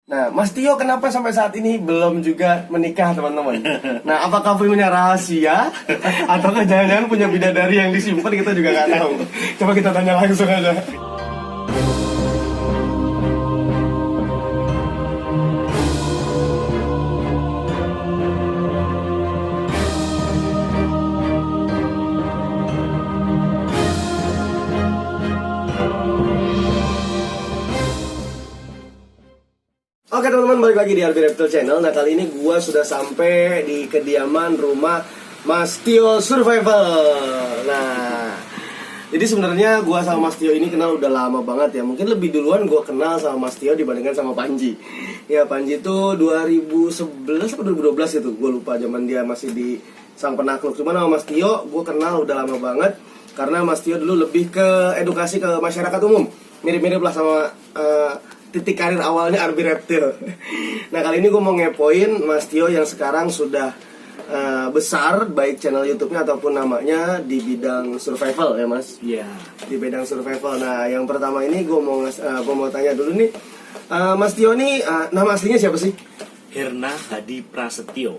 Nah, Mas Tio kenapa sampai saat ini belum juga menikah, teman-teman? Nah, apakah punya rahasia atau jangan-jangan punya bidadari yang disimpan, kita juga nggak tahu. Coba kita tanya langsung aja. Oke teman-teman, balik lagi di RB Reptile Channel. Nah, kali ini gua sudah sampai di kediaman rumah Mas Tio Survival. Nah, jadi sebenarnya gua sama Mas Tio ini kenal udah lama banget ya. Mungkin lebih duluan gua kenal sama Mas Tio dibandingkan sama Panji. Ya, Panji itu 2011 atau 2012 itu, gua lupa, zaman dia masih di Sang Penakluk. Cuman sama Mas Tio gua kenal udah lama banget karena Mas Tio dulu lebih ke edukasi ke masyarakat umum. Mirip-mirip lah sama titik karir awalnya RB Reptile. Nah, kali ini gue mau ngepoin Mas Tio yang sekarang sudah besar, baik channel YouTube-nya ataupun namanya di bidang survival ya Mas. Iya. Di bidang survival. Nah, yang pertama ini gue mau tanya dulu nih, Mas Tio nih nama aslinya siapa sih? Herna Hadi Prasetyo.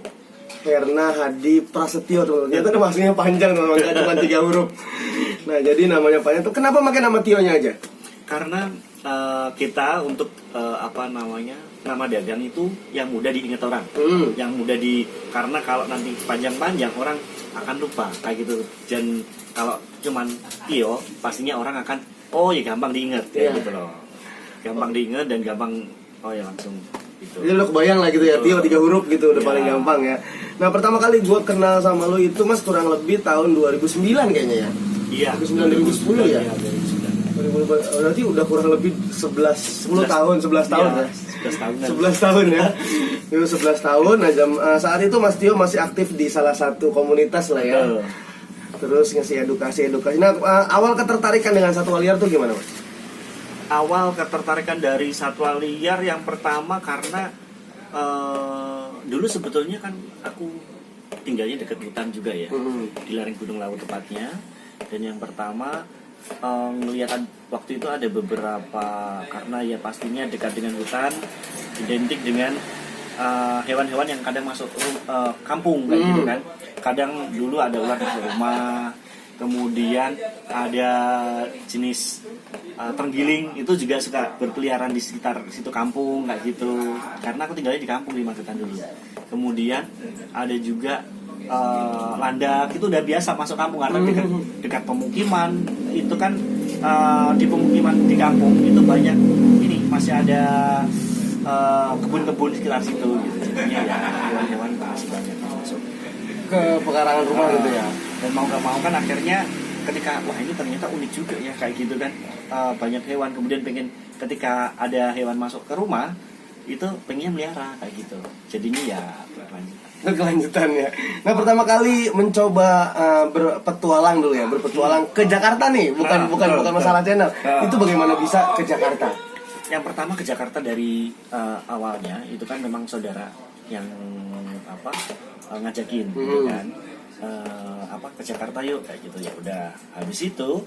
Herna Hadi Prasetyo tuh. Ternyata nama aslinya panjang tuh, nggak cuma 3 huruf. Nah, jadi namanya panjang tuh. Kenapa pakai nama Tio-nya aja? Karena kita untuk nama dagang itu yang mudah diingat orang, yang mudah karena kalau nanti panjang-panjang orang akan lupa kayak gitu. Dan kalau cuman Tio pastinya orang akan ya gampang diingat kayak gitu loh, gampang diingat dan gampang ya langsung gitu. Jadi lo kebayang lah gitu ya, Tio 3 huruf gitu udah paling gampang ya. Nah, pertama kali gue kenal sama lo itu Mas kurang lebih tahun 2009 kayaknya ya. Iya. 2009 2010 ya. 2010, berarti udah kurang lebih 10 tahun ya. 11 tahun ya. Itu 11 tahun. Nah, saat itu Mas Tio masih aktif di salah satu komunitas lah ya. Terus ngasih edukasi. Nah, awal ketertarikan dengan satwa liar tuh gimana, Mas? Awal ketertarikan dari satwa liar yang pertama karena dulu sebetulnya kan aku tinggalnya dekat hutan juga ya, di lereng Gunung Lawu tepatnya. Dan yang pertama melihat waktu itu ada beberapa, karena ya pastinya dekat dengan hutan, identik dengan hewan-hewan yang kadang masuk kampung kayak gitu kan. Kadang dulu ada ular masuk rumah, kemudian ada jenis terenggiling itu juga suka berkeliaran di sekitar situ kampung kayak gitu. Karena aku tinggalnya di kampung di Magetan dulu. Kemudian ada juga landak, itu udah biasa masuk kampung karena dekat pemukiman. Itu kan di pemukiman di kampung itu banyak ini, masih ada kebun-kebun sekitar situ gitu. Jadinya ya hewan-hewan masih banyak masuk Ke pekarangan rumah gitu ya. Dan mau gak mau kan akhirnya ketika wah ini ternyata unik juga ya kayak gitu kan, banyak hewan, kemudian pengen ketika ada hewan masuk ke rumah itu pengennya melihara kayak gitu. Jadinya ya Berkelanjutan ya. Nah, pertama kali mencoba berpetualang dulu ya, berpetualang ke Jakarta nih, bukan masalah channel. Itu bagaimana bisa ke Jakarta? Yang pertama ke Jakarta dari awalnya itu kan memang saudara yang ngajakin gitu kan, ke Jakarta yuk kayak gitu. Ya udah, habis itu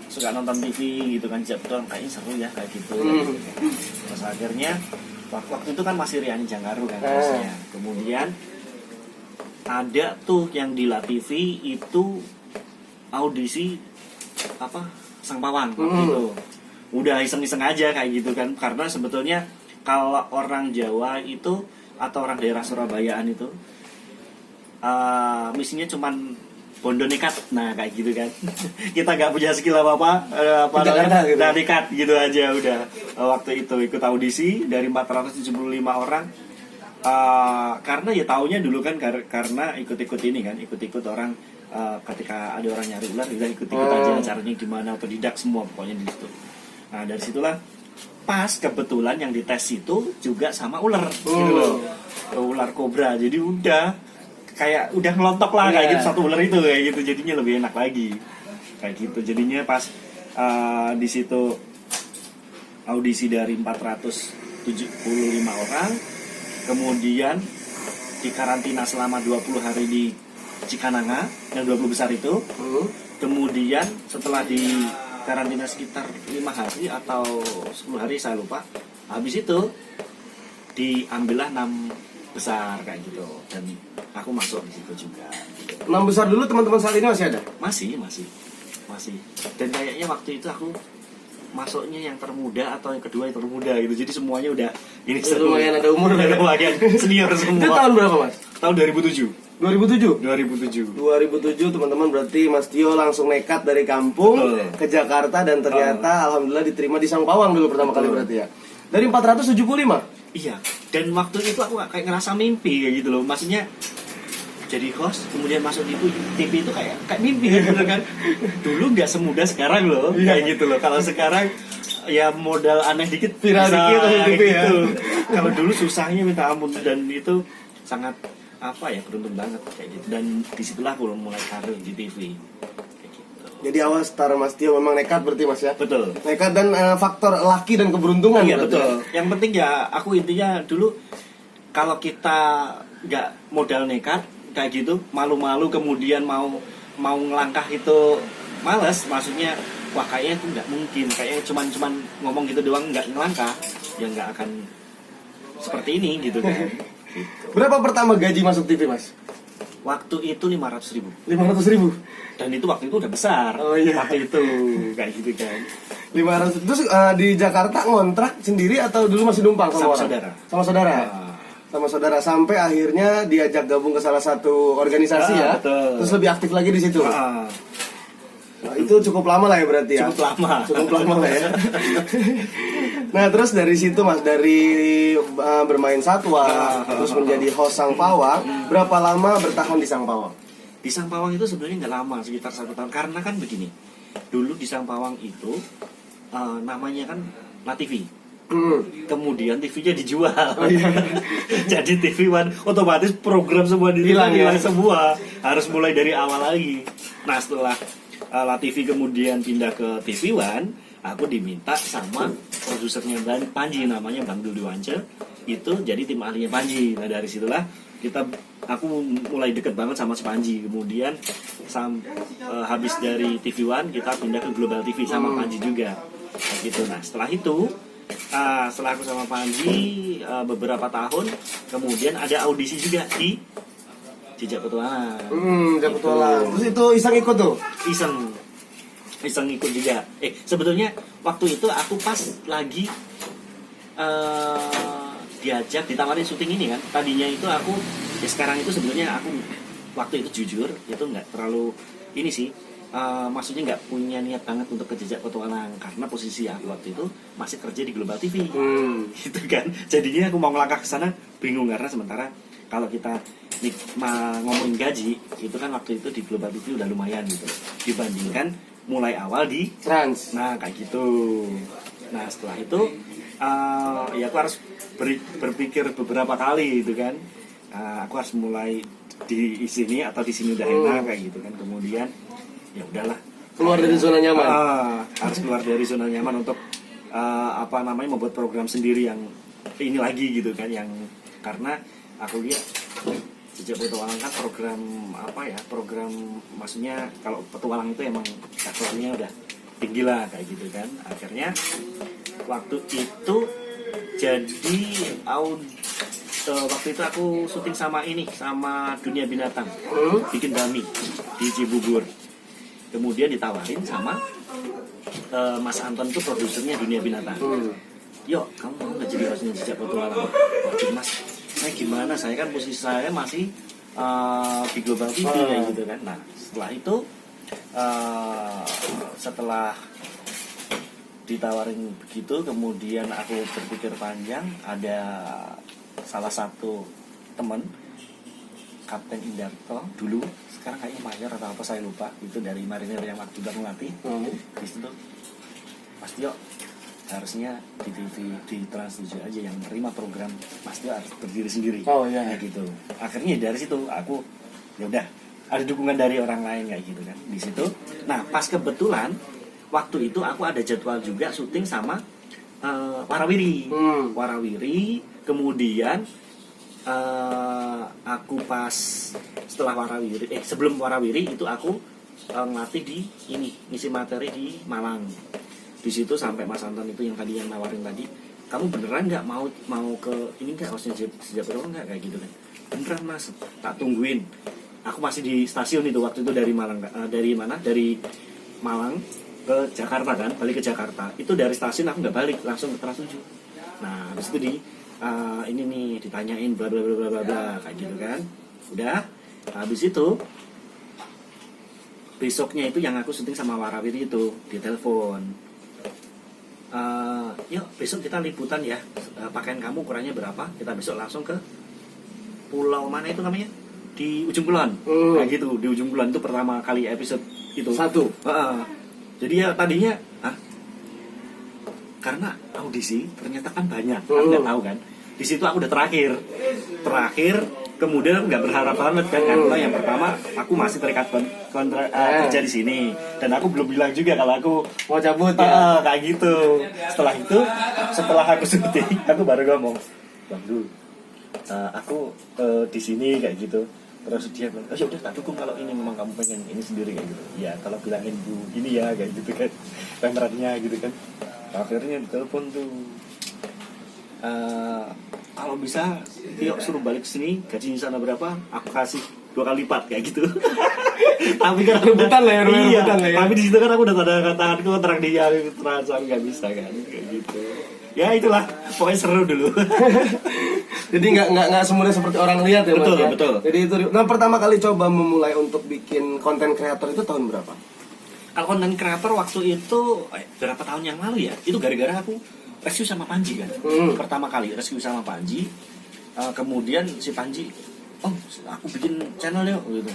suka nonton TV gitu kan, betul kayaknya seru ya kayak gitu. Terus akhirnya waktu itu kan masih Riani Janggaru kan harusnya. Kemudian ada tuh yang di La TV itu audisi Sang Pawang gitu. Udah iseng-iseng aja kayak gitu kan, karena sebetulnya kalau orang Jawa itu atau orang daerah Surabayaan itu misinya cuman bondo nekat, nah kayak gitu kan. Kita nggak punya skill apa-apa, gitu. nekat gitu aja udah. Waktu itu ikut audisi dari 475 orang, karena ya taunya dulu kan karena ikut-ikut ini kan, ikut-ikut orang, ketika ada orang nyari ular kita ikut-ikut aja caranya gimana, otodidak semua pokoknya di situ. Nah, dari situlah pas kebetulan yang dites itu juga sama ular gitu loh, ular kobra. Jadi udah ngelontok lah kayak gitu, satu ular itu kayak gitu, jadinya lebih enak lagi kayak gitu. Jadinya pas di situ audisi dari 475 orang, kemudian dikarantina selama 20 hari di Cikananga yang 20 besar itu. Kemudian setelah karantina sekitar 5 hari atau 10 hari saya lupa. Habis itu diambillah 6 besar kayak gitu, dan aku masuk di situ juga gitu. 6 besar dulu teman-teman saat ini masih ada? Masih. Dan kayaknya waktu itu aku masuknya yang termuda atau yang kedua yang termuda gitu. Jadi semuanya udah ini lumayan ada umur udah lumayan senior semua. Itu tahun berapa Mas? Tahun 2007. 2007 teman-teman, berarti Mas Tio langsung nekat dari kampung ke Jakarta dan ternyata alhamdulillah diterima di Sangpawang dulu pertama kali berarti ya. Dari 475. Iya, dan waktu itu aku kayak ngerasa mimpi kayak gitu loh. Maksudnya jadi host, kemudian masuk di TV itu kayak mimpi gitu kan. Dulu nggak semudah sekarang loh, kayak gitu loh. Kalau sekarang ya modal aneh dikit viral bisa, dikit di TV ya. gitu. Kalau dulu susahnya minta ampun, dan itu sangat apa ya, beruntung banget kayak gitu. Dan disitulah aku mulai karir di TV. Jadi awal star Mas Tio memang nekat berarti Mas ya? Betul. Nekat dan faktor laki dan keberuntungan. Iya berarti. betul. Yang penting ya aku intinya dulu kalau kita nggak modal nekat kayak gitu, malu-malu kemudian mau ngelangkah itu males, maksudnya wah kayaknya itu nggak mungkin, kayaknya cuman ngomong gitu doang nggak ngelangkah, ya nggak akan seperti ini gitu kan. Gitu. Berapa pertama gaji masuk TV Mas? Waktu itu 500.000. 500.000. Dan itu waktu itu udah besar. Oh iya. Waktu itu kayak gitu kan. 500. Terus di Jakarta ngontrak sendiri atau dulu masih numpang sama orang? Saudara. Sama saudara. Nah. Sama saudara sampai akhirnya diajak gabung ke salah satu organisasi ya. Betul. Terus lebih aktif lagi di situ. Nah, itu cukup lama lah ya berarti ya. Cukup lama lah ya. Nah, terus dari situ Mas, dari bermain satwa terus menjadi host Sangpawang, berapa lama bertahan di Sangpawang? Di Sangpawang itu sebenarnya nggak lama, sekitar 1 tahun. Karena kan begini, dulu di Sangpawang itu namanya kan LaTV. Kemudian TV-nya dijual. Oh, iya. Jadi TV One otomatis program semua hilang semua. Harus mulai dari awal lagi. Nah, setelah LaTV kemudian pindah ke TV One, aku diminta sama produsernya Panji, namanya Bang Dudi Wance, itu jadi tim ahlinya Panji. Nah, dari situlah aku mulai deket banget sama si Panji. Kemudian habis dari TV One kita pindah ke Global TV sama Panji juga. Nah, gitu. Nah, setelah itu setelah aku sama Panji beberapa tahun, kemudian ada audisi juga di Jejak Petualang. Jejak Petualang. Terus itu iseng ikut tuh? Iseng ikut juga. Sebetulnya waktu itu aku pas lagi diajak, ditawarin syuting ini kan. Tadinya itu aku, ya sekarang itu sebenarnya aku waktu itu jujur itu nggak terlalu ini sih. Maksudnya nggak punya niat banget untuk ke Jejak Petualang karena posisi aku waktu itu masih kerja di Global TV, gitu kan. Jadinya aku mau ngelangkah ke sana bingung, karena sementara kalau kita ngomongin gaji itu kan waktu itu di Global TV udah lumayan gitu dibandingkan mulai awal di Trans. Nah kayak gitu. Nah setelah itu ya aku harus berpikir beberapa kali gitu kan. Aku harus mulai di sini atau di sini udah enak kayak gitu kan. Kemudian ya udahlah, keluar dari zona nyaman. Harus keluar dari zona nyaman untuk membuat program sendiri yang ini lagi gitu kan, yang karena aku lihat Jejak Petualang kan program maksudnya kalau petualang itu emang levelnya udah tinggi lah kayak gitu kan. Akhirnya waktu itu jadi waktu itu aku syuting sama Dunia Binatang, bikin dummy di Cibubur. Kemudian ditawarin sama Mas Anton, itu produsernya Dunia Binatang. Yuk, kamu mau nggak jadi hostnya Jejak Petualang? Waduh Mas, gimana? Saya kan posisi saya masih di Global TV kayak gitu kan. Nah, setelah itu setelah ditawarin begitu, kemudian aku berpikir panjang. Ada salah satu teman, Kapten Indarto dulu, sekarang kayaknya mayor atau apa saya lupa, itu dari marinir yang waktu udah ngelatih. Di situ Mas Tio harusnya di TV di Trans 7 aja yang menerima program, Mas Tio harus berdiri sendiri. Kayak gitu. Akhirnya dari situ aku ya udah ada dukungan dari orang lain kayak gitu kan di situ. Nah pas kebetulan waktu itu aku ada jadwal juga syuting sama Warawiri. Kemudian aku pas setelah Warawiri, sebelum Warawiri itu aku ngelatih di ini, ngisi materi di Malang. Di situ sampai Mas Anton itu yang tadi yang nawarin tadi, kamu beneran nggak mau ke ini nggak, Osnya sejak berapa nggak kayak gitu kan? Beneran Mas, tak tungguin. Aku masih di stasiun itu waktu itu dari Malang, dari mana? Dari Malang ke Jakarta kan, balik ke Jakarta. Itu dari stasiun aku nggak balik, langsung ke Trans 7. Nah, habis itu ini nih ditanyain bla bla bla bla bla bla kayak gitu kan. Udah, habis itu besoknya itu yang aku syuting sama Warawiri itu ditelepon. Yuk besok kita liputan ya, pakaian kamu ukurannya berapa, kita besok langsung ke pulau mana itu namanya, di Ujung Kulon. Kayak gitu, di Ujung Kulon itu pertama kali episode itu 1. jadi ya tadinya karena audisi ternyata kan banyak, aku nggak tahu kan, di situ aku udah terakhir kemudian nggak berharap banget kan, karena yang pertama aku masih terikat kontrak kerja di sini, dan aku belum bilang juga kalau aku Mau cabut ya. kayak gitu. Setelah aku syuting, aku baru ngomong, Bang Dul, aku di sini kayak gitu. Terus dia bilang, oh ya udah tak dukung kalau ini memang kamu pengen ini sendiri kayak gitu. Ya kalau bilangin Bu ini ya kayak gitu kan, pemerannya gitu kan. Akhirnya ditelepon tuh, kalau bisa yuk suruh balik ke sini, gajinya sana berapa, aku kasih 2 kali lipat kayak gitu. Tapi kan Rebutan lah ya, iya, rebutan lah ya. tapi di situ kan aku udah tanda tangan kontrak dia, terasa nggak bisa kan kayak gitu. Ya itulah, pokoknya seru dulu. Jadi nggak semudah seperti orang lihat ya, Mas, Betul, ya? betul. Jadi itu. Nah, pertama kali coba memulai untuk bikin konten kreator itu tahun berapa? Kalau konten kreator waktu itu berapa tahun yang lalu ya? Itu gara-gara aku rescue sama Panji kan. Pertama kali rescue sama Panji. Kemudian si Panji, oh aku bikin channel yuk gitu.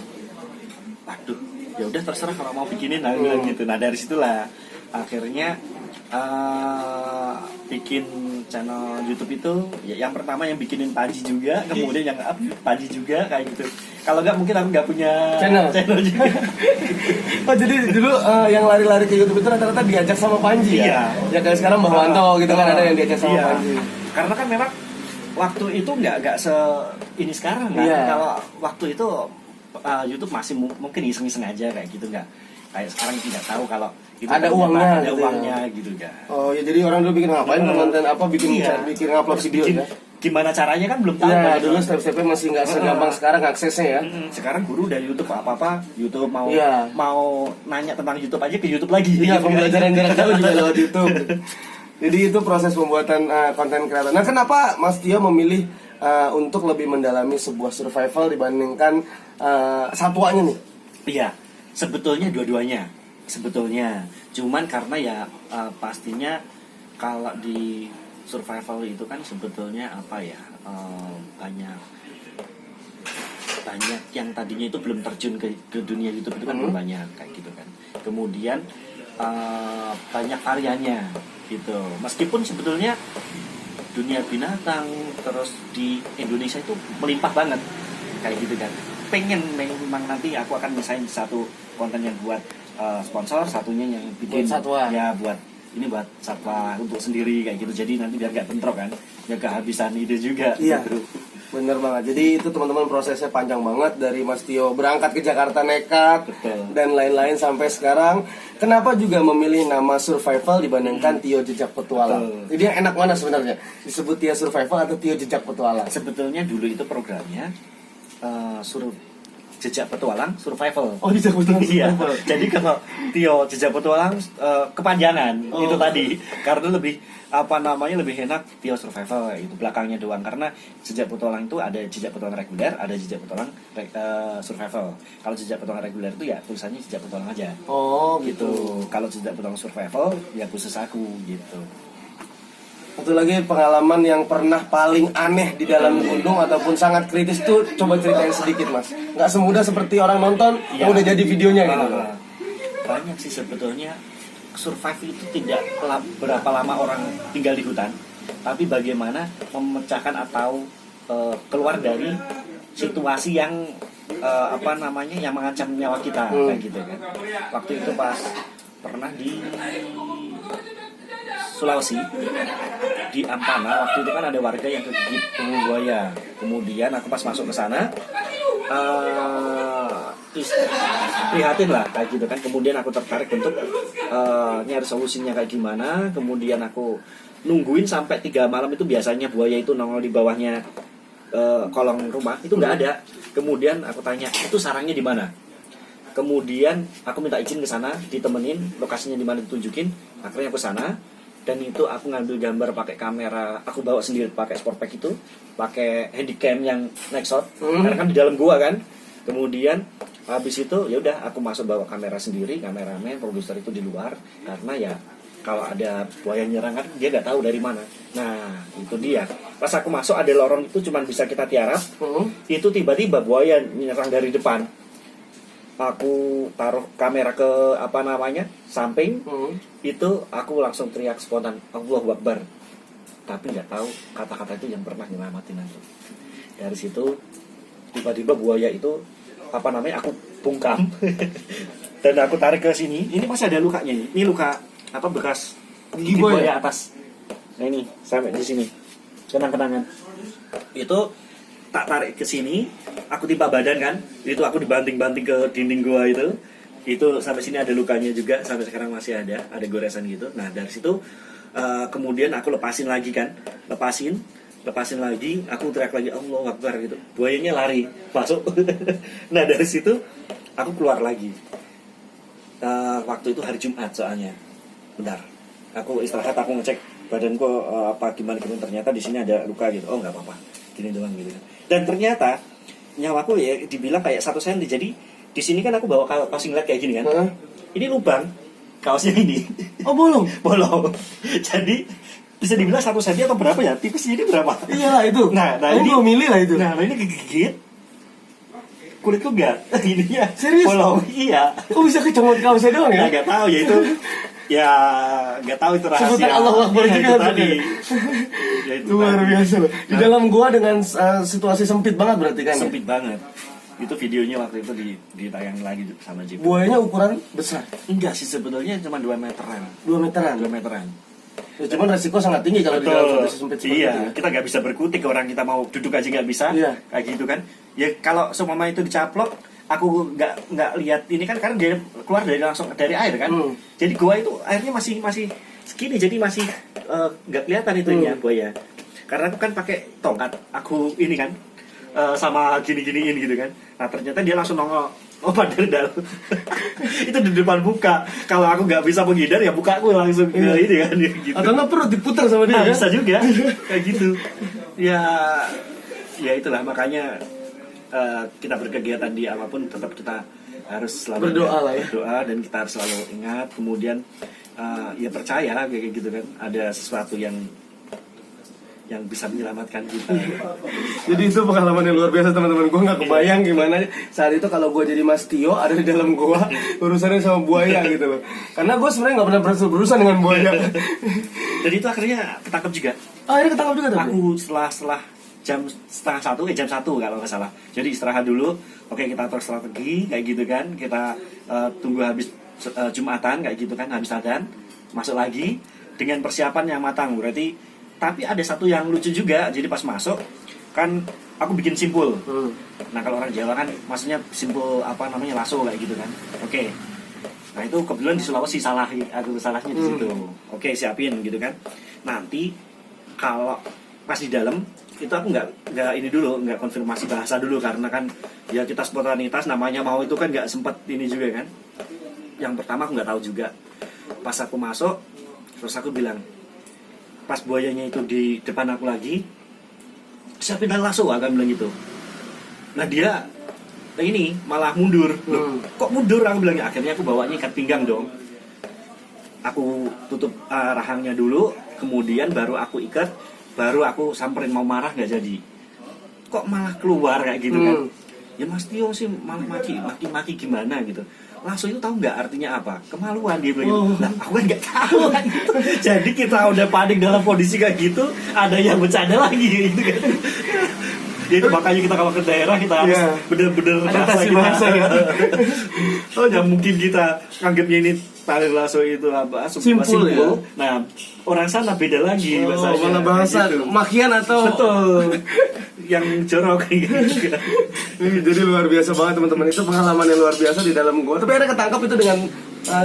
Waduh, ya udah terserah kalau mau bikinin lah gitu. Nah dari situlah akhirnya bikin channel YouTube itu ya, yang pertama yang bikinin Panji juga, kemudian yang up Panji juga kayak gitu. Kalau nggak mungkin aku nggak punya Channel juga. Oh jadi dulu yang lari-lari ke YouTube itu rata-rata diajak sama Panji ya? Ya kayak sekarang Mbah Wanto gitu kan, ada yang diajak sama Panji. Karena kan memang waktu itu nggak se ini sekarang kan. Kalau waktu itu YouTube masih mungkin iseng-iseng aja kayak gitu, nggak kayak sekarang tidak tahu kalau itu ada uangnya, ada gitu uangnya ya. gitu kan. Oh ya, jadi orang dulu bikin ngapain, konten apa, bikin upload video ya. Gimana caranya kan belum tahu. Iya, dulu step-stepnya masih nggak segampang sekarang aksesnya ya. Sekarang guru dari YouTube apa YouTube mau Iya. mau nanya tentang YouTube aja ke YouTube lagi. Iya, gitu kan. pembelajaran jarak jauh juga lewat YouTube. Jadi itu proses pembuatan konten kreator. Nah, kenapa Mas Tio memilih untuk lebih mendalami sebuah survival dibandingkan satuannya nih? Iya, sebetulnya dua-duanya. Sebetulnya, cuman karena ya pastinya kalau di survival itu kan sebetulnya apa ya, banyak yang tadinya itu belum terjun ke dunia YouTube itu kan belum banyak kayak gitu kan. Kemudian banyak karyanya gitu. Meskipun sebetulnya dunia binatang terus di Indonesia itu melimpah banget kayak gitu kan. Memang nanti aku akan misahin satu konten yang buat sponsor, satunya yang bikin buat satwa. Ya buat satwa untuk sendiri kayak gitu. Jadi nanti biar gak bentrok kan, gak kehabisan ide juga. Iya. Gitu. Bener banget. Jadi itu teman-teman prosesnya panjang banget dari Mas Tio berangkat ke Jakarta nekat. Betul. Dan lain-lain sampai sekarang. Kenapa juga memilih nama survival dibandingkan Tio Jejak Petualang? Betul. Jadi yang enak mana sebenarnya? Disebut Tio Survival atau Tio Jejak Petualang? Sebetulnya dulu itu programnya Jejak Petualang Survival. Oh, Jejak Petualang Iya. Survival. Jadi kalau Tio Jejak Petualang kepanjangan itu tadi, karena lebih lebih enak Tio Survival itu belakangnya doang, karena Jejak Petualang itu ada Jejak Petualang reguler, ada Jejak Petualang Survival. Kalau Jejak Petualang reguler itu ya tulisannya Jejak Petualang aja. Oh, Gitu. Kalau Jejak Petualang Survival ya khusus aku gitu. Satu lagi pengalaman yang pernah paling aneh di dalam gunung ataupun sangat kritis tuh, coba ceritain sedikit Mas. Nggak semudah seperti orang nonton yang udah jadi videonya gitu. Banyak sih sebetulnya. Survive itu tidak berapa lama orang tinggal di hutan, tapi bagaimana memecahkan atau keluar dari situasi yang yang mengancam nyawa kita kayak gitu kan. Waktu itu pas pernah di Sulawesi, di Ampana, waktu itu kan ada warga yang kegigit buaya. Kemudian aku pas masuk ke sana, prihatin lah kayak gitu kan. Kemudian aku tertarik untuk nyari solusinya kayak gimana. Kemudian aku nungguin sampai 3 malam itu biasanya buaya itu nongol di bawahnya kolong rumah itu nggak ada. Kemudian aku tanya itu sarangnya di mana. Kemudian aku minta izin ke sana, ditemenin, lokasinya di mana ditunjukin. Akhirnya aku sana dan itu aku ngambil gambar pakai kamera. Aku bawa sendiri pakai sportpack itu, pakai handycam yang Nexshot. Karena kan di dalam gua kan. Kemudian habis itu ya udah aku masuk bawa kamera sendiri, kameramen, produser itu di luar karena ya kalau ada buaya nyerang kan dia nggak tahu dari mana. Nah itu dia. Pas aku masuk ada lorong itu cuman bisa kita tiarap. Itu tiba-tiba buaya nyerang dari depan. Aku taruh kamera ke samping. Itu aku langsung teriak spontan Allahu Akbar. Tapi nggak tahu kata-kata itu yang pernah nyelamatin aku. Dari situ tiba-tiba buaya itu aku bungkam dan aku tarik ke sini. Ini masih ada lukanya ini. Ini luka bekas gigi buaya atas. Nah ini sampai di sini kenang-kenangan. Itu tak tarik ke sini, aku timpa badan kan, itu aku dibanting-banting ke dinding gua itu sampai sini ada lukanya juga, sampai sekarang masih ada goresan gitu. Nah dari situ kemudian aku lepasin lagi kan, lepasin lagi, aku teriak lagi Allahu Akbar gitu, buayanya lari masuk. Nah dari situ aku keluar lagi. Waktu itu hari Jumat soalnya, bentar, aku istirahat, aku ngecek badanku gimana ternyata di sini ada luka gitu. Oh nggak apa-apa, gini doang gitu kan. Dan ternyata nyawaku ya dibilang kayak 1 senti. Jadi di sini kan aku bawa kaos singlet kayak gini kan. Ini lubang kaosnya ini. Oh bolong. Jadi bisa dibilang 1 senti atau berapa ya? Tipisnya ini berapa? Iya itu. Nah ini 2 mili lah itu. Nah ini kegigit. Kulitku enggak. Ininya serius? Bolong. Iya. Kok bisa kecomot kaosnya doang ya? Nggak tahu ya itu. Ya nggak tahu itu rahasia. Sebutan Allahu Akbar juga tadi. Luar biasa loh. Di dalam gua dengan situasi sempit banget berarti kan? Sempit banget. Itu videonya waktu itu ditayangin lagi sama Jip. Buayanya ukuran besar? Enggak sih, sebetulnya cuma 2 meteran. 2 meteran? 2 meteran. Ya, cuman resiko sangat tinggi kalau di dalam situasi sempit seperti iya, itu. Iya, kita nggak bisa berkutik, orang kita mau duduk aja nggak bisa. Iya. Kayak gitu kan. Ya kalau seumpama itu dicaplok, aku nggak lihat ini kan karena dia keluar langsung dari air kan. Jadi gua itu airnya masih segini, jadi masih nggak kelihatan itunya buaya. Karena aku kan pakai tongkat, aku ini kan sama gini-giniin gitu kan. Nah ternyata dia langsung nongol dari dalam. Itu di depan buka. Kalau aku nggak bisa menghindar ya buka aku langsung ke ini kan. Gitu. Atau nggak perlu diputar sama dia? Nah, bisa juga kayak gitu. Ya itulah makanya kita berkegiatan di apapun tetap kita harus selalu berdoa dan kita harus selalu ingat. Kemudian ya percaya kayak gitu kan, ada sesuatu yang bisa menyelamatkan kita. Jadi itu pengalaman yang luar biasa teman-teman. Gue nggak kebayang gimana saat itu kalau gue jadi Mas Tio ada di dalam gua urusannya sama buaya gitu loh. Karena gue sebenarnya nggak pernah berurusan dengan buaya. Dan itu akhirnya ketangkep juga. Akhirnya ketangkep juga tuh. Aku setelah jam 1:30 jam 1 kalau nggak salah. Jadi istirahat dulu. Oke, kita atur strategi kayak gitu kan. Kita tunggu habis Jumatan kayak gitu kan, habis adzan masuk lagi dengan persiapan yang matang. Berarti tapi ada satu yang lucu juga. Jadi pas masuk kan aku bikin simpul. Nah kalau orang Jawa kan maksudnya simpul lasso kayak gitu kan. Oke. Nah itu kebetulan di Sulawesi aku salahnya di situ. Oke, siapin gitu kan. Nanti kalau pas di dalam itu aku nggak konfirmasi bahasa dulu karena kan ya kita spontanitas, namanya mau itu kan nggak sempet ini juga kan. Yang pertama aku nggak tahu juga. Pas aku masuk terus aku bilang, pas buayanya itu di depan aku lagi, siapin lasso, akan bilang gitu. Nah dia ini malah mundur. Loh, kok mundur? Aku bilangnya. Akhirnya aku bawanya ikat pinggang dong. Aku tutup rahangnya dulu, kemudian baru aku ikat, baru aku samperin mau marah nggak jadi. Kok malah keluar kayak gitu kan? Ya Mas Tio sih malah maki gimana gitu. Lasso itu tahu nggak artinya apa? Kemaluan dia bilang. Nah, aku kan nggak tahu kan gitu. Jadi kita udah panik dalam kondisi kayak gitu, ada yang bercanda lagi gitu kan. Jadi makanya kita kalau ke daerah kita harus bener-bener adaptasi bahasa ya. Oh, yang mungkin kita anggapnya ini tali lasso itu apa? Simpul ya? Nah, orang sana beda lagi bahasanya. Mana bahasa gitu. makian atau Betul. Yang jorok gitu. Jadi luar biasa banget teman-teman, itu pengalaman yang luar biasa di dalam gua. Tapi ada ketangkap itu dengan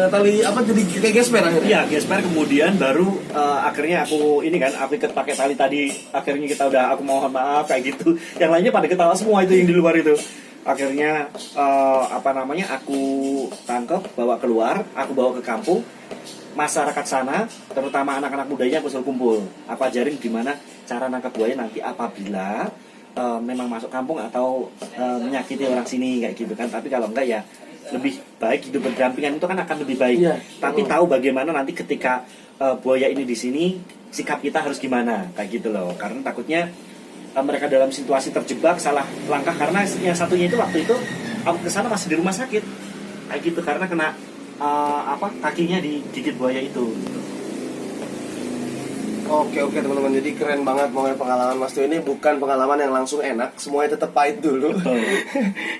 tali apa, jadi kayak gesper akhirnya. Iya, gesper, kemudian baru akhirnya aku ini kan, aku ikat pakai tali tadi. Akhirnya kita udah, aku mohon maaf kayak gitu. Yang lainnya pada ketawa semua itu yang di luar itu. Akhirnya aku tangkap, bawa keluar, aku bawa ke kampung. Masyarakat sana, terutama anak-anak mudanya aku suruh kumpul. Aku ajarin gimana cara nangkap buaya nanti apabila memang masuk kampung atau menyakiti orang sini kayak gitu kan. Tapi kalau enggak ya lebih baik hidup berdampingan, itu kan akan lebih baik. Iya. Tapi tahu bagaimana nanti ketika buaya ini di sini, sikap kita harus gimana kayak gitu loh. Karena takutnya mereka dalam situasi terjebak salah langkah, karena yang satunya itu waktu itu aku kesana masih di rumah sakit kayak gitu karena kena kakinya digigit buaya itu. Oke teman-teman, jadi keren banget pokoknya pengalaman Mas Tio ini. Bukan pengalaman yang langsung enak, semuanya tetap pahit dulu.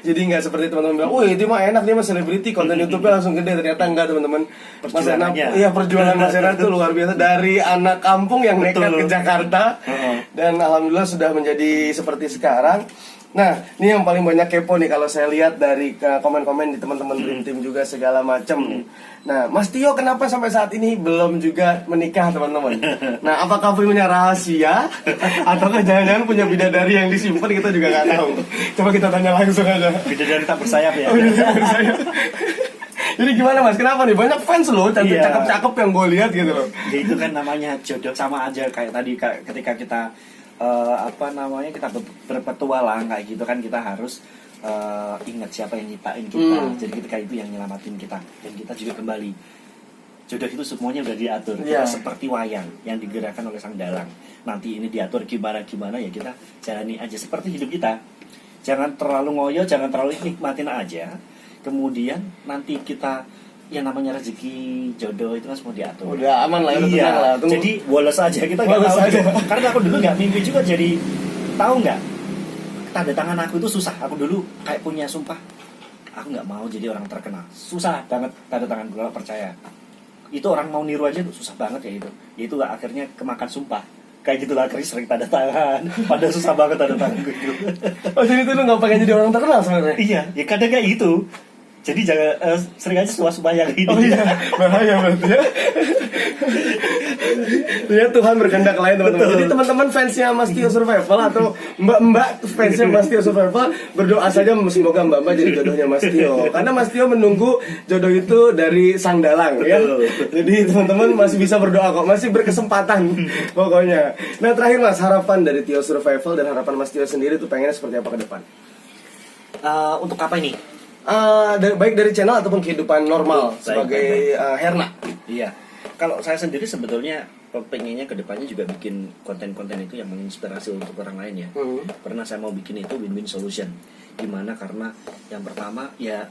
Jadi nggak seperti teman-teman bilang, wih itu mah enak, dia mah selebriti, konten YouTube-nya langsung gede. Ternyata enggak teman-teman. Mas Ena, iya, perjuangan Mas Ena itu luar biasa. Dari anak kampung yang nekat ke Jakarta, dan alhamdulillah sudah menjadi seperti sekarang. Nah, ini yang paling banyak kepo nih kalau saya lihat dari komen-komen di teman-teman Dream Team juga segala macam. Nah, Mas Tio kenapa sampai saat ini belum juga menikah, teman-teman? Nah, apakah punya rahasia atau jangan-jangan punya bidadari yang disimpan, kita juga nggak tahu. Coba kita tanya langsung aja. Bidadari tak bersayap ya. Jadi gimana Mas? Kenapa nih? Banyak fans loh, cakep-cakep yang gue lihat gitu loh. Ya itu kan namanya jodoh, sama aja kayak tadi ketika kita kita berpetualang kayak gitu kan, kita harus ingat siapa yang nyiptain kita. Jadi ketika itu yang nyelamatin kita, dan kita juga kembali. Jodoh itu semuanya udah diatur. Kita seperti wayang yang digerakkan oleh sang dalang. Nanti ini diatur gimana ya, kita jalani aja seperti hidup kita. Jangan terlalu ngoyo, jangan terlalu nikmatin aja. Kemudian nanti kita, yang namanya rezeki jodoh itu kan semua diatur. Udah aman lah, udah tenang lah. Jadi woles aja, kita nggak tahu aja. Karena aku dulu nggak mimpi juga, jadi tahu nggak, tanda tangan aku itu susah. Aku dulu kayak punya sumpah, aku nggak mau jadi orang terkenal. Susah banget tanda tangan gue, percaya. Itu orang mau niru aja susah banget ya itu. Ya itu akhirnya kemakan sumpah. Kayak gitulah, akhirnya sering tanda tangan. Padahal susah banget tanda tangan gue itu. Oh, jadi itu lu nggak pengen jadi orang terkenal sebenarnya? Iya, ya kadang kayak gitu. Jadi jangan sering aja suah-suah yang ini. Oh iya, bahaya berarti ya. Ya Tuhan berkehendak lain teman-teman. Jadi teman-teman fansnya Mas Tio Survival atau mbak-mbak fansnya Mas Tio Survival, berdoa saja semoga mbak-mbak jadi jodohnya Mas Tio. Karena Mas Tio menunggu jodoh itu dari sang dalang ya. Jadi teman-teman masih bisa berdoa kok, masih berkesempatan pokoknya. Nah terakhir Mas, harapan dari Tio Survival dan harapan Mas Tio sendiri tuh pengennya seperti apa ke depan? Untuk apa ini? Baik dari channel ataupun kehidupan normal sebagai Herna. Iya. Kalau saya sendiri sebetulnya pengennya kedepannya juga bikin konten-konten itu yang menginspirasi untuk orang lain ya. Pernah saya mau bikin itu win-win solution. Gimana? Karena yang pertama ya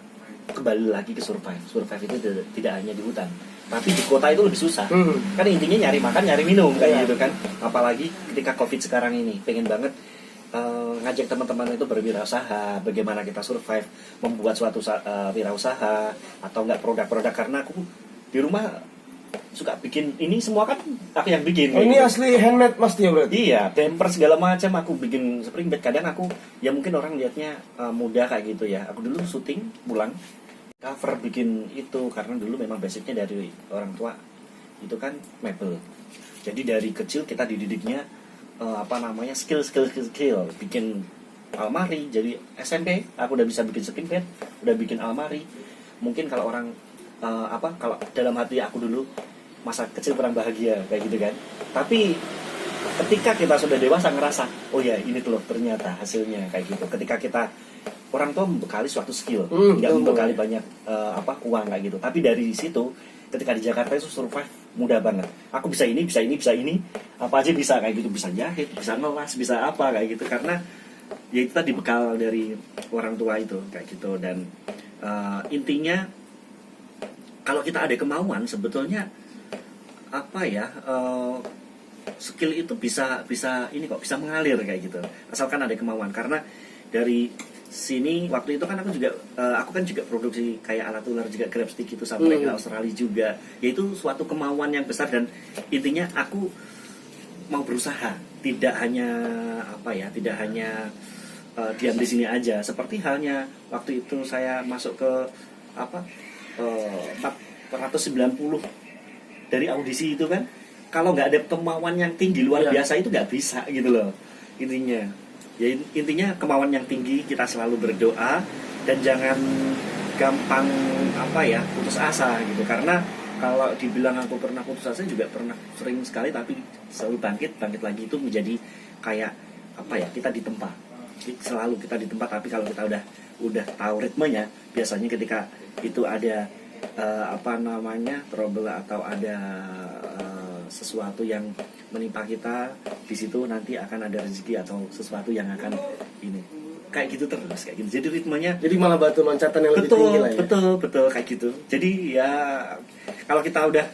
kembali lagi ke survive. Survive itu tidak hanya di hutan, tapi di kota itu lebih susah. Kan intinya nyari makan, nyari minum kayak gitu kan. Apalagi ketika COVID sekarang ini, pengen banget ngajak teman-teman itu berwirausaha, bagaimana kita survive, membuat suatu wirausaha atau enggak produk-produk, karena aku di rumah suka bikin ini semua kan aku yang bikin. Oh, ini gitu. Asli handmade Mas Tio berarti? Iya, temper segala macam aku bikin, spring bed. Kadang aku ya mungkin orang lihatnya mudah kayak gitu ya. Aku dulu syuting pulang cover bikin itu karena dulu memang basicnya dari orang tua itu kan mebel. Jadi dari kecil kita dididiknya skill bikin almari. Jadi SMP aku udah bisa bikin spring bed, udah bikin almari. Mungkin kalau orang kalau dalam hati aku dulu masa kecil kurang bahagia kayak gitu kan. Tapi ketika kita sudah dewasa ngerasa, oh ya ini tuh loh ternyata hasilnya kayak gitu. Ketika kita, orang tua membekali suatu skill, nggak membekali banyak uang kayak gitu. Tapi dari situ ketika di Jakarta itu survive mudah banget. Aku bisa ini, apa aja bisa kayak gitu, bisa jahit, bisa ngelas, bisa apa kayak gitu, karena ya itu tadi bekal dari orang tua itu kayak gitu. Dan intinya kalau kita ada kemauan sebetulnya skill itu bisa ini kok, bisa mengalir kayak gitu, asalkan ada kemauan. Karena dari sini waktu itu kan aku kan juga produksi kayak alat ular juga, grab stick itu sampai ke Australia juga. Yaitu suatu kemauan yang besar, dan intinya aku mau berusaha, tidak hanya diam di sini aja. Seperti halnya waktu itu saya masuk ke 490 dari audisi itu kan, kalau nggak ada kemauan yang tinggi luar biasa itu nggak bisa gitu loh intinya. Ya intinya kemauan yang tinggi, kita selalu berdoa dan jangan gampang putus asa gitu. Karena kalau dibilang aku pernah putus asa juga pernah, sering sekali, tapi selalu bangkit lagi. Itu menjadi kayak kita ditempa, selalu kita ditempa. Tapi kalau kita udah tahu ritmenya, biasanya ketika itu ada trouble atau ada sesuatu yang menimpa kita, di situ nanti akan ada rezeki atau sesuatu yang akan ini kayak gitu terus kayak gitu. Jadi ritmenya jadi malah batu loncatan yang lebih tinggi lah ya. Betul kayak gitu. Jadi ya kalau kita udah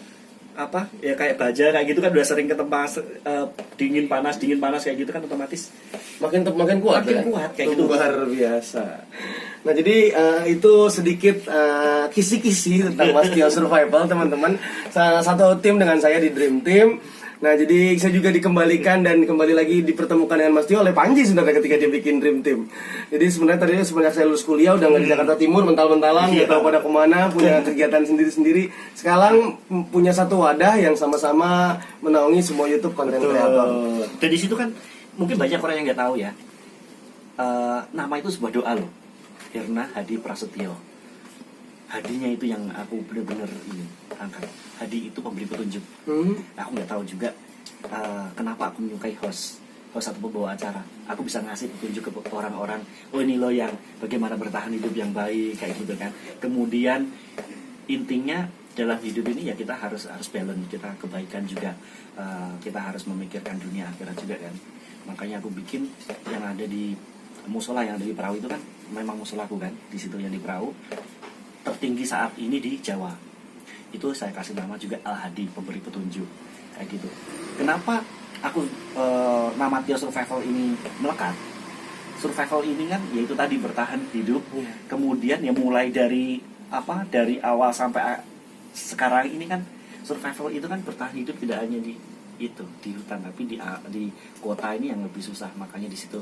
kayak baja kayak gitu kan, udah sering ke tempat dingin panas kayak gitu kan, otomatis makin kuat kuat kayak gitu. Luar biasa. Nah jadi itu sedikit kisi-kisi tentang Mas Tio Survival, teman-teman. Salah satu tim dengan saya di Dream Team. Nah jadi saya juga dikembalikan dan kembali lagi dipertemukan dengan Mas Tio oleh Panji sebenarnya ketika dia bikin Dream Team. Jadi sebenarnya tadinya semenjak saya lulus kuliah udah nggak di Jakarta Timur, mental-mentalan, nggak tahu pada kemana, punya kegiatan sendiri-sendiri. Sekarang punya satu wadah yang sama-sama menaungi semua YouTube konten kreator. Dan di situ kan mungkin banyak orang yang nggak tahu ya, nama itu sebuah doa loh. Hirna Hadi Prasetyo. Hadinya itu yang aku benar-benar ini angkat. Hadi itu pemberi petunjuk. Aku nggak tahu juga kenapa aku menyukai host atau pembawa acara. Aku bisa ngasih petunjuk ke orang-orang. Oh ini loh yang bagaimana bertahan hidup yang baik kayak gitu kan. Kemudian intinya dalam hidup ini ya kita harus balance, kita kebaikan juga. Kita harus memikirkan dunia akhirat juga kan. Makanya aku bikin yang ada di musola yang ada di Perahu itu kan memang musolaku kan, di situ yang di Perahu tertinggi saat ini di Jawa. Itu saya kasih nama juga Al-Hadi, pemberi petunjuk kayak gitu. Kenapa aku nama Tio Survival ini melekat? Survival ini kan yaitu tadi bertahan hidup. Kemudian ya mulai dari awal sampai sekarang ini kan survival itu kan bertahan hidup tidak hanya di hutan, tapi di kota ini yang lebih susah. Makanya di situ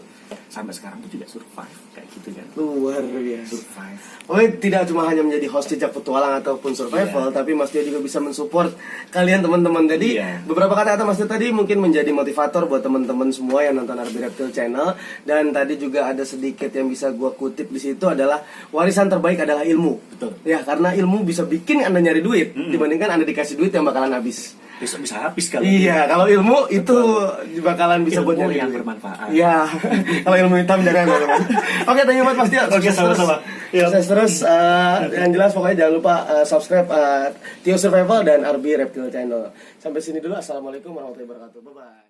sampai sekarang tuh juga survive kayak gitu kan. Luar biasa. Survive. Oh, tidak cuma hanya menjadi host jejak petualang ataupun survival, tapi Mas Tio juga bisa mensupport kalian teman-teman. Jadi beberapa kata-kata Mas Tio tadi mungkin menjadi motivator buat teman-teman semua yang nonton RB Reptile Channel. Dan tadi juga ada sedikit yang bisa gua kutip di situ adalah warisan terbaik adalah ilmu. Betul. Ya, karena ilmu bisa bikin Anda nyari duit dibandingkan Anda dikasih duit yang bakalan habis. Besok bisa habis kalau iya, kalau ilmu itu bakalan bisa buat ilmu yang bermanfaat. Iya, kalau ilmu hitam jangan teman-teman. Oke, thank you banget Mas Tio. Oke, sama-sama. Sukses terus. Yang jelas pokoknya jangan lupa subscribe Tio Survival dan RB Reptile Channel. Sampai sini dulu. Assalamualaikum warahmatullahi wabarakatuh. Bye bye.